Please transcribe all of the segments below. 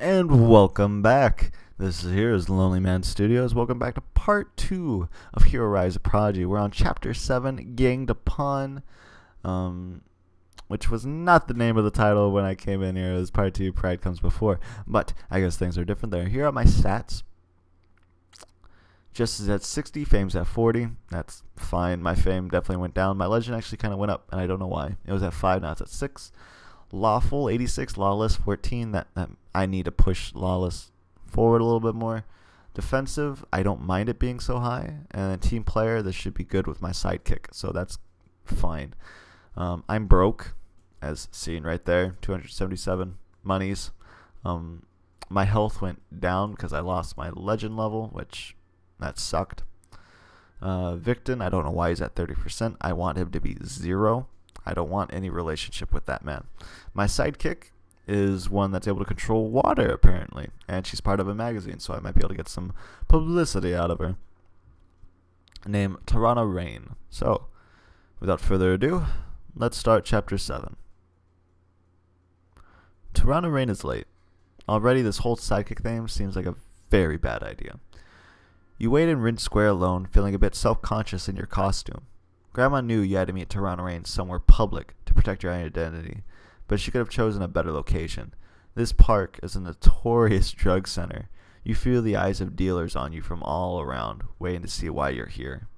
And welcome back. This is Lonely Man Studios. Welcome back to part 2 of Hero Rise of Prodigy. We're on chapter 7, Ganged Upon, which was not the name of the title when I came in here. It was part 2, Pride Comes Before. But I guess things are different there. Here are my stats. Just is at 60, Fame's at 40. That's fine. My Fame definitely went down. My Legend actually kind of went up, and I don't know why. It was at 5, now it's at 6. Lawful 86, Lawless 14. That I need to push Lawless forward a little bit more. Defensive, I don't mind it being so high. And then team player, this should be good with my Sidekick, so that's fine. I'm broke, as seen right there, 277 monies. My health went down because I lost my Legend level, which that sucked. Victon, I don't know why he's at 30%. I want him to be 0. I don't want any relationship with that man. My Sidekick is one that's able to control water, apparently. And she's part of a magazine, so I might be able to get some publicity out of her. Named Tarana Rain. So, without further ado, let's start chapter 7. Tarana Rain is late. Already this whole Sidekick thing seems like a very bad idea. You wait in Rin Square alone, feeling a bit self-conscious in your costume. Grandma knew you had to meet Tarana Rain somewhere public to protect your identity, but she could have chosen a better location. This park is a notorious drug center. You feel the eyes of dealers on you from all around, waiting to see why you're here.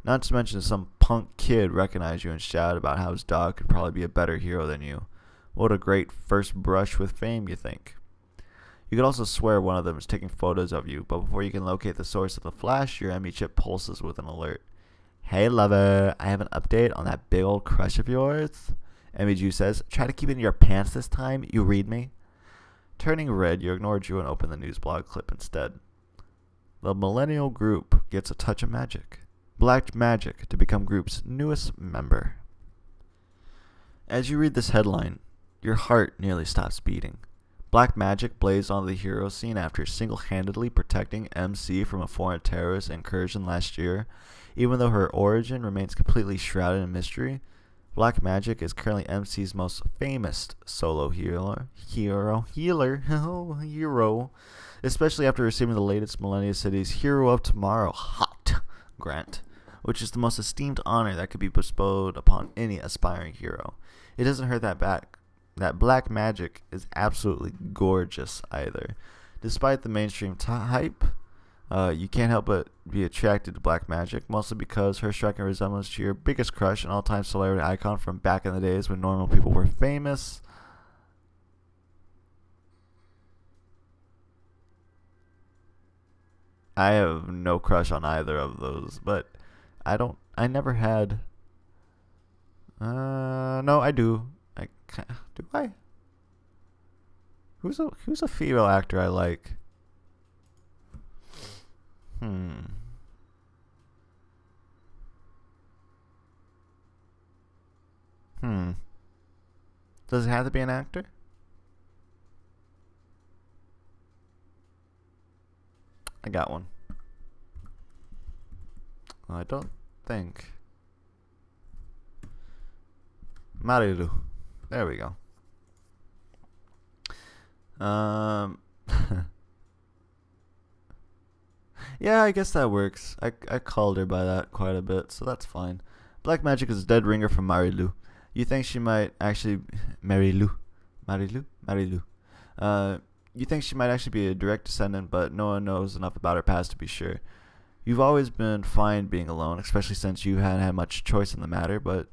Not to mention some punk kid recognized you and shouted about how his dog could probably be a better hero than you. What a great first brush with fame, you think. You could also swear one of them is taking photos of you, but before you can locate the source of the flash, your ME chip pulses with an alert. Hey lover, I have an update on that big old crush of yours. MEG says, try to keep it in your pants this time, you read me? Turning red, you ignore Drew and open the news blog clip instead. The Millennial Group gets a touch of magic. Black magic to become group's newest member. As you read this headline, your heart nearly stops beating. Black magic blazed onto the hero scene after single-handedly protecting MC from a foreign terrorist incursion last year. Even though her origin remains completely shrouded in mystery, Black Magic is currently MC's most famous solo hero, especially after receiving the latest Millennia City's Hero of Tomorrow Hot grant, which is the most esteemed honor that could be bestowed upon any aspiring hero. It doesn't hurt that Black Magic is absolutely gorgeous either. Despite the mainstream hype, you can't help but be attracted to Black Magic, mostly because her striking resemblance to your biggest crush, an all-time celebrity icon from back in the days when normal people were famous. I have no crush on either of those, but I never had. No, I do. Do I? Who's a female actor I like? Does it have to be an actor? I got one. I don't think. Marilu. There we go. Yeah, I guess that works. I called her by that quite a bit, so that's fine. Black Magic is a dead ringer from Marilu. You think she might actually Marilu. You think she might actually be a direct descendant, but no one knows enough about her past to be sure. You've always been fine being alone, especially since you hadn't had much choice in the matter, but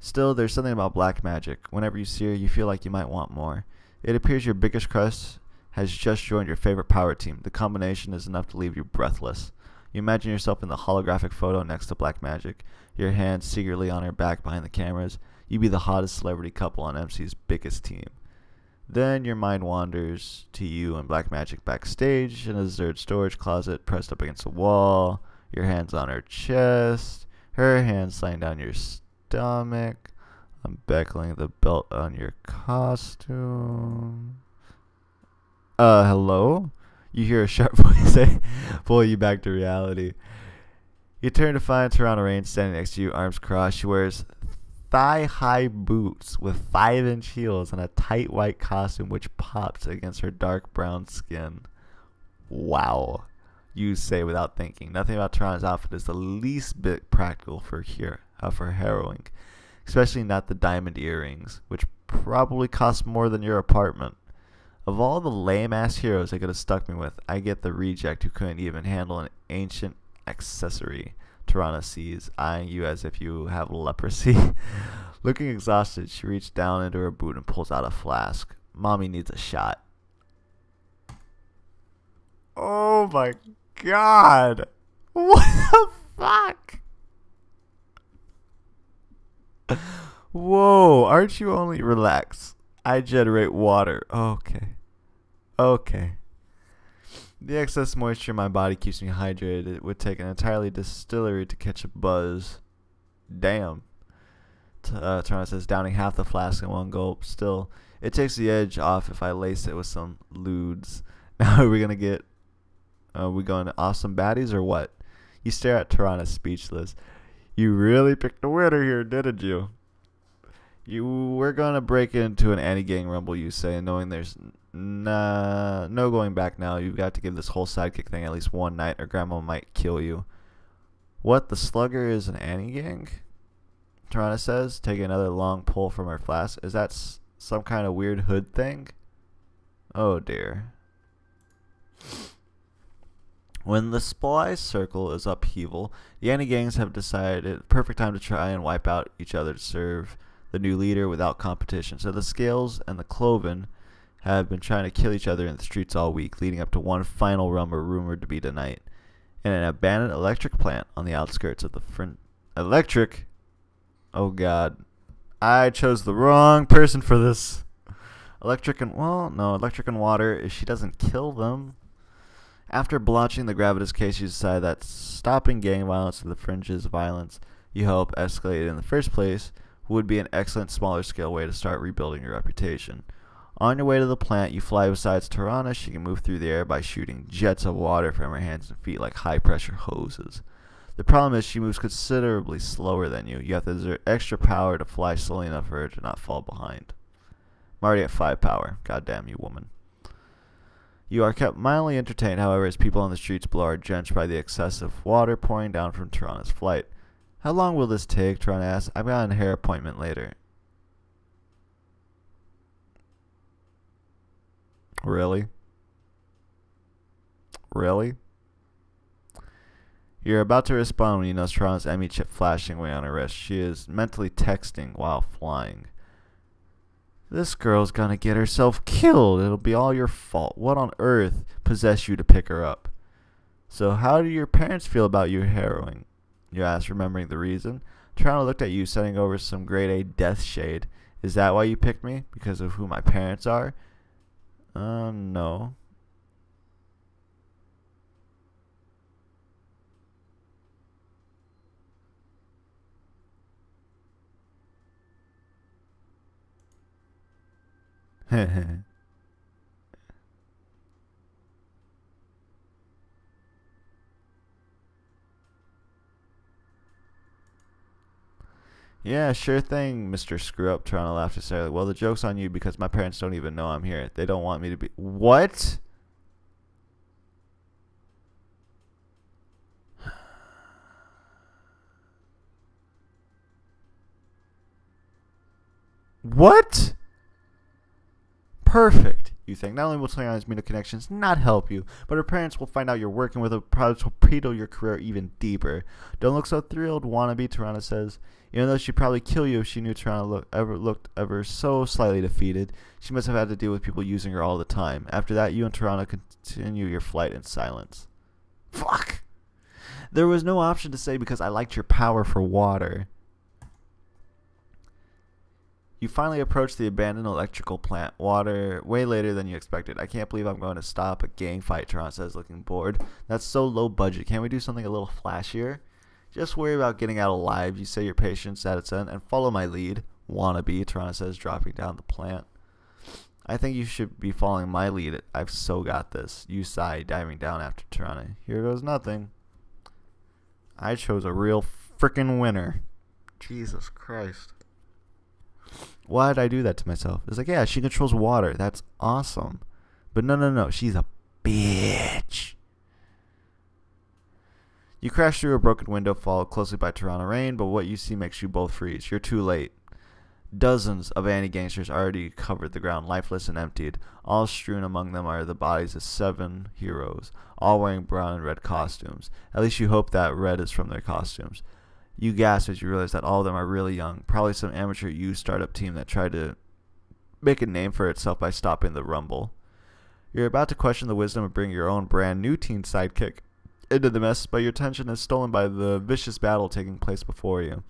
still, there's something about Black Magic. Whenever you see her, you feel like you might want more. It appears your biggest crush has just joined your favorite power team. The combination is enough to leave you breathless. You imagine yourself in the holographic photo next to Black Magic, your hands secretly on her back behind the cameras. You'd be the hottest celebrity couple on MC's biggest team. Then your mind wanders to you and Black Magic backstage in a deserted storage closet pressed up against a wall, your hands on her chest, her hands sliding down your stomach, unbuckling the belt on your costume. Hello? You hear a sharp voice say, pull you back to reality. You turn to find Tarana Rain standing next to you, arms crossed. She wears thigh-high boots with 5-inch heels and a tight white costume which pops against her dark brown skin. Wow. You say without thinking. Nothing about Tarana's outfit is the least bit practical for harrowing. Especially not the diamond earrings, which probably cost more than your apartment. Of all the lame-ass heroes they could have stuck me with, I get the reject who couldn't even handle an ancient accessory. Tarana sees, eyeing you as if you have leprosy. Looking exhausted, she reached down into her boot and pulls out a flask. Mommy needs a shot. Oh my god! What the fuck? Whoa, aren't you only... Relax. I generate water. Okay. Okay. The excess moisture in my body keeps me hydrated. It would take an entirely distillery to catch a buzz. Damn. Tarana says, downing half the flask in one gulp. Still, it takes the edge off if I lace it with some lewds. Now are we going to get... Are we going to awesome baddies or what? You stare at Tarana speechless. You really picked a winner here, didn't you? We're going to break into an anti-gang rumble, you say, knowing there's no going back now. You've got to give this whole sidekick thing at least one night or Grandma might kill you. What, the slugger is an anti-gang? Tarana says, taking another long pull from her flask. Is that some kind of weird hood thing? Oh dear. When the supply circle is upheaval, the anti-gangs have decided perfect time to try and wipe out each other to serve the new leader without competition. So the Scales and the Cloven have been trying to kill each other in the streets all week, leading up to one final rumble rumored to be tonight. In an abandoned electric plant on the outskirts of the Electric? Oh god. I chose the wrong person for this. Electric and water, if she doesn't kill them. After launching the Gravitas case, you decide that stopping gang violence to the fringes of violence you helped escalate in the first place would be an excellent smaller scale way to start rebuilding your reputation. On your way to the plant, you fly beside Tarana. She can move through the air by shooting jets of water from her hands and feet like high pressure hoses. The problem is she moves considerably slower than you. You have to exert extra power to fly slowly enough for her to not fall behind. I'm already at 5 power. Goddamn you, woman. You are kept mildly entertained, however, as people on the streets below are drenched by the excessive water pouring down from Tarana's flight. How long will this take? Tarana asks. I've got a hair appointment later. Really? Really? You're about to respond when you notice Tarana's Emmy chip flashing away on her wrist. She is mentally texting while flying. This girl's gonna get herself killed. It'll be all your fault. What on earth possessed you to pick her up? So how do your parents feel about you harrowing? You asked, remembering the reason. Tarana looked at you, setting over some grade A death shade. Is that why you picked me? Because of who my parents are? No. Yeah, sure thing, Mr. Screw-Up. Tarana laughed hysterically. Well, the joke's on you because my parents don't even know I'm here. They don't want me to be... What? What? Perfect, you think. Not only will Tarana's media connections not help you, but her parents will find out you're working with a probably torpedo your career even deeper. Don't look so thrilled, wannabe, Tarana says. Even though she'd probably kill you if she knew Tarana looked ever so slightly defeated, she must have had to deal with people using her all the time. After that, you and Tarana continue your flight in silence. Fuck! There was no option to say because I liked your power for water. You finally approach the abandoned electrical plant. Water way later than you expected. I can't believe I'm going to stop a gang fight, Tarana says, looking bored. That's so low budget. Can't we do something a little flashier? Just worry about getting out alive. You say your patience at its end and follow my lead. Wannabe, Tarana says, dropping down the plant. I think you should be following my lead. I've so got this. You sigh, diving down after Tarana. Here goes nothing. I chose a real frickin' winner. Jesus Christ. Why did I do that to myself? It's like, yeah, she controls water. That's awesome. But no. She's a bitch. You crash through a broken window, followed closely by Toronto Rain, but what you see makes you both freeze. You're too late. Dozens of anti-gangsters already covered the ground, lifeless and emptied. All strewn among them are the bodies of 7 heroes, all wearing brown and red costumes. At least you hope that red is from their costumes. You gasp as you realize that all of them are really young, probably some amateur youth startup team that tried to make a name for itself by stopping the rumble. You're about to question the wisdom of bringing your own brand new teen sidekick into the mess, but your attention is stolen by the vicious battle taking place before you.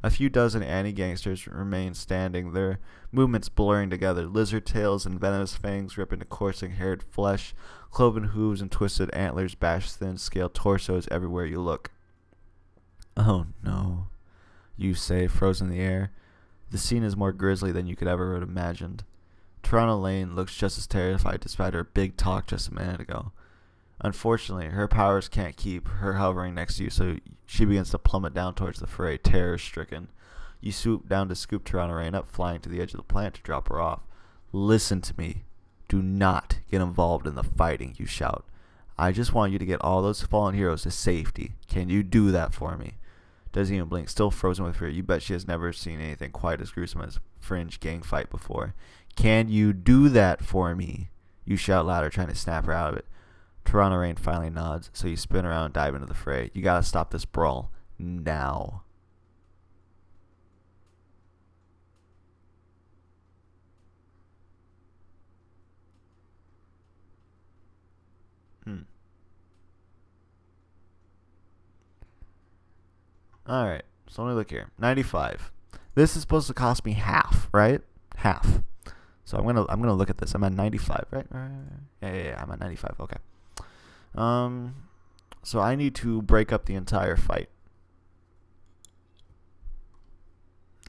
A few dozen anti-gangsters remain standing, their movements blurring together, lizard tails and venomous fangs rip into coursing haired flesh, cloven hooves and twisted antlers bash thin scaled torsos everywhere you look. Oh no, you say, frozen in the air. The scene is more grisly than you could ever have imagined. Toronto Lane looks just as terrified despite her big talk just a minute ago. Unfortunately, her powers can't keep her hovering next to you, so she begins to plummet down towards the fray, terror-stricken. You swoop down to scoop Toronto Rain up, flying to the edge of the plant to drop her off. Listen to me. Do not get involved in the fighting, you shout. I just want you to get all those fallen heroes to safety. Can you do that for me? Doesn't even blink, still frozen with fear. You bet she has never seen anything quite as gruesome as fringe gang fight before. Can you do that for me? You shout louder, trying to snap her out of it. Toronto Rain finally nods, so you spin around and dive into the fray. You gotta stop this brawl. Now. Alright, so let me look here. 95. This is supposed to cost me half, right? Half. So I'm gonna look at this. I'm at 95, right? Yeah, I'm at 95. Okay. So I need to break up the entire fight.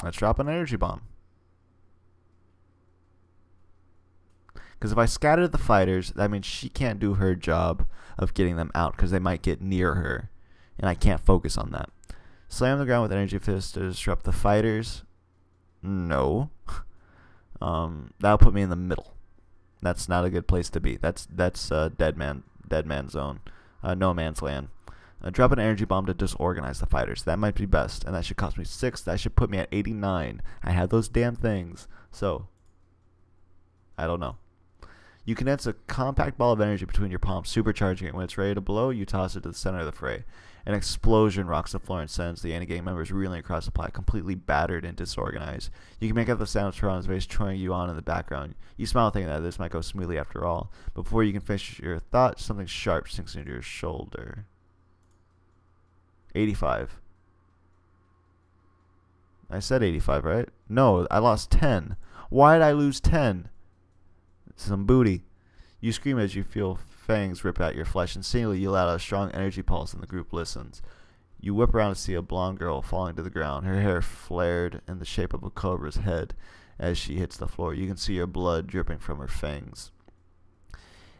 Let's drop an energy bomb. Because if I scatter the fighters, that means she can't do her job of getting them out, because they might get near her, and I can't focus on that. Slam the ground with energy fist to disrupt the fighters. No. That'll put me in the middle. That's not a good place to be. That's dead man zone. No man's land. Drop an energy bomb to disorganize the fighters. That might be best, and that should cost me 6. That should put me at 89. I have those damn things. So, I don't know. You condense a compact ball of energy between your palms, supercharging it. When it's ready to blow, you toss it to the center of the fray. An explosion rocks the floor and sends the anti-gang members reeling across the plot, completely battered and disorganized. You can make out the sound of Toronto's voice throwing you on in the background. You smile, thinking that this might go smoothly after all. But before you can finish your thought, something sharp sinks into your shoulder. 85. I said 85, right? No, I lost 10. Why did I lose 10? Some booty. You scream as you feel fangs rip at your flesh, and singly you let out a strong energy pulse, and the group listens. You whip around to see a blonde girl falling to the ground, her hair flared in the shape of a cobra's head. As she hits the floor, you can see her blood dripping from her fangs.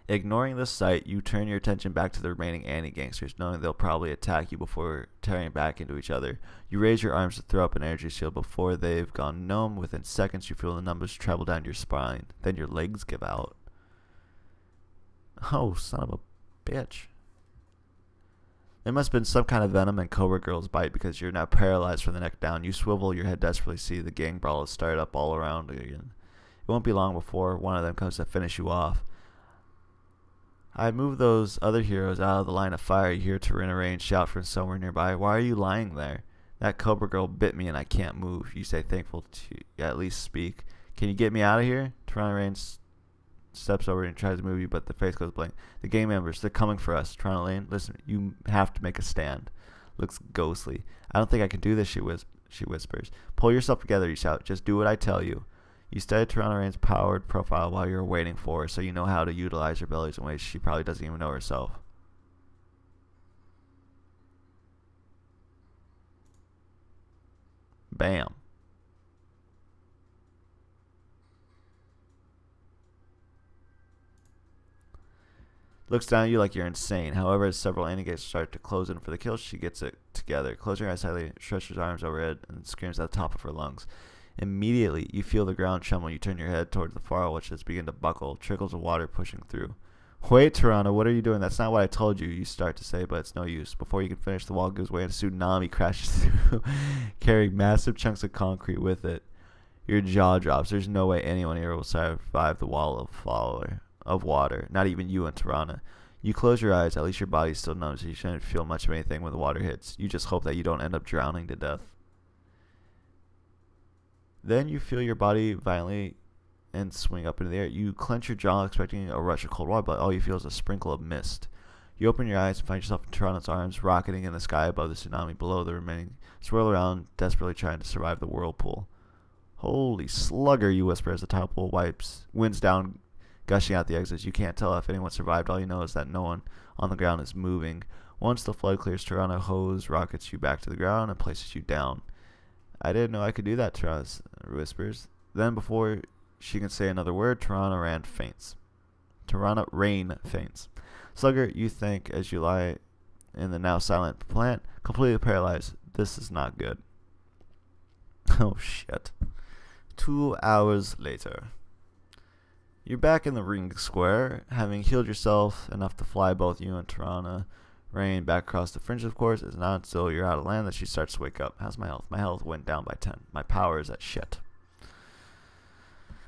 Ignoring the sight, you turn your attention back to the remaining anti-gangsters, knowing they'll probably attack you before tearing back into each other. You raise your arms to throw up an energy shield. Before they've gone numb, within seconds you feel the numbers travel down your spine. Then your legs give out. Oh, son of a bitch. There must have been some kind of venom in Cobra Girl's bite, because you're now paralyzed from the neck down. You swivel your head desperately, see the gang brawl has started up all around again. It won't be long before one of them comes to finish you off. I moved those other heroes out of the line of fire. You hear Toronto Rain shout from somewhere nearby. Why are you lying there? That Cobra Girl bit me and I can't move. You say, thankful to at least speak. Can you get me out of here? Toronto Rain steps over and tries to move you, but the face goes blank. The gang members, they're coming for us. Toronto Lane, listen, you have to make a stand. Looks ghostly. I don't think I can do this, she whispers. Pull yourself together, you shout. Just do what I tell you. You study Toronto Rain's powered profile while you're waiting for her, so you know how to utilize her abilities in ways she probably doesn't even know herself. Bam. Looks down at you like you're insane. However, as several anti-gangsters start to close in for the kill, she gets it together. Closing her eyes slightly, stretches her arms overhead, and screams at the top of her lungs. Immediately, you feel the ground tremble. You turn your head towards the far wall, which has begun to buckle, trickles of water pushing through. Wait, Toronto, what are you doing? That's not what I told you, you start to say, but it's no use. Before you can finish, the wall gives way and a tsunami crashes through, carrying massive chunks of concrete with it. Your jaw drops. There's no way anyone here will survive the wall of water, not even you and Toronto. You close your eyes. At least your body's still numb, so you shouldn't feel much of anything when the water hits. You just hope that you don't end up drowning to death. Then you feel your body violently and swing up into the air. You clench your jaw, expecting a rush of cold water, but all you feel is a sprinkle of mist. You open your eyes and find yourself in Toronto's arms, rocketing in the sky above the tsunami below. The remaining swirl around, desperately trying to survive the whirlpool. Holy slugger, you whisper as the tidal pool winds down, gushing out the exits. You can't tell if anyone survived. All you know is that no one on the ground is moving. Once the flood clears, Toronto hose rockets you back to the ground and places you down. I didn't know I could do that, Toronto whispers. Then before she can say another word, Toronto Rain faints. Slugger, you think as you lie in the now silent plant, completely paralyzed. This is not good. Oh shit. 2 hours later. You're back in the ring square, having healed yourself enough to fly both you and Toronto Rain back across the fringe, of course. It's not until you're out of land that she starts to wake up. How's my health? My health went down by 10. My power is at shit.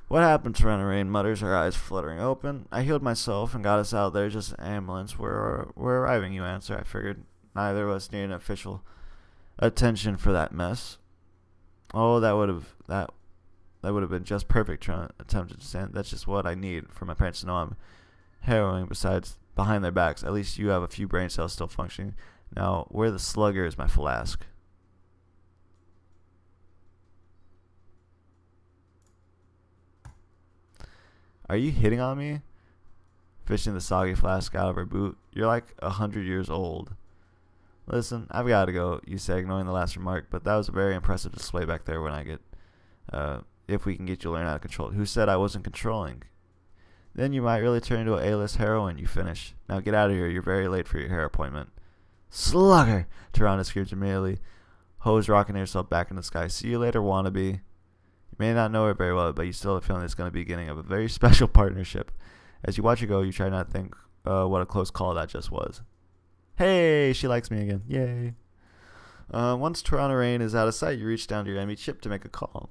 What happened? Toronto Rain mutters, her eyes fluttering open. I healed myself and got us out there. Just an ambulance. We're arriving, you answer. I figured neither of us needed official attention for that mess. Oh, that would have been just perfect. Toronto attempted to stand. That's just what I need for my parents to know I'm harrowing. Besides, behind their backs, at least you have a few brain cells still functioning. Now, where the slugger is my flask? Are you hitting on me? Fishing the soggy flask out of her boot. You're like 100 years old. Listen, I've got to go, you say, ignoring the last remark, but that was a very impressive display back there when I get, if we can get you to learn how to control it. Who said I wasn't controlling? Then you might really turn into an A-list heroine, you finish. Now get out of here, you're very late for your hair appointment. Slugger! Toronto screams immediately, hose rocking herself back in the sky. See you later, wannabe. You may not know her very well, but you still have a feeling it's going to be the beginning of a very special partnership. As you watch her go, you try not to think what a close call that just was. Hey, she likes me again. Yay. Once Toronto Rain is out of sight, you reach down to your enemy chip to make a call.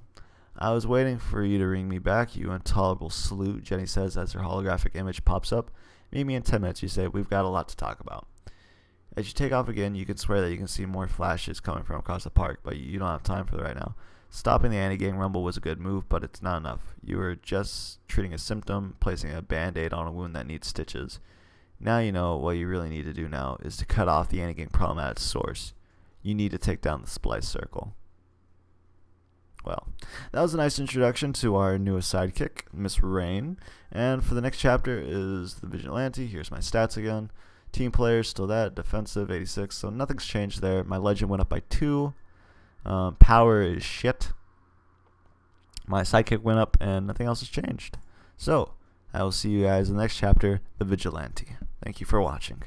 I was waiting for you to ring me back, you intolerable salute, Jenny says as her holographic image pops up. Meet me in 10 minutes, you say. We've got a lot to talk about. As you take off again, you can swear that you can see more flashes coming from across the park, but you don't have time for it right now. Stopping the anti-gang rumble was a good move, but it's not enough. You were just treating a symptom, placing a band-aid on a wound that needs stitches. Now you know what you really need to do now is to cut off the anti-gang problem at its source. You need to take down the splice circle. Well, that was a nice introduction to our newest sidekick, Miss Rain. And for the next chapter is the Vigilante. Here's my stats again. Team players, still that. Defensive, 86. So nothing's changed there. My legend went up by 2. Power is shit. My sidekick went up and nothing else has changed. So, I will see you guys in the next chapter, The Vigilante. Thank you for watching.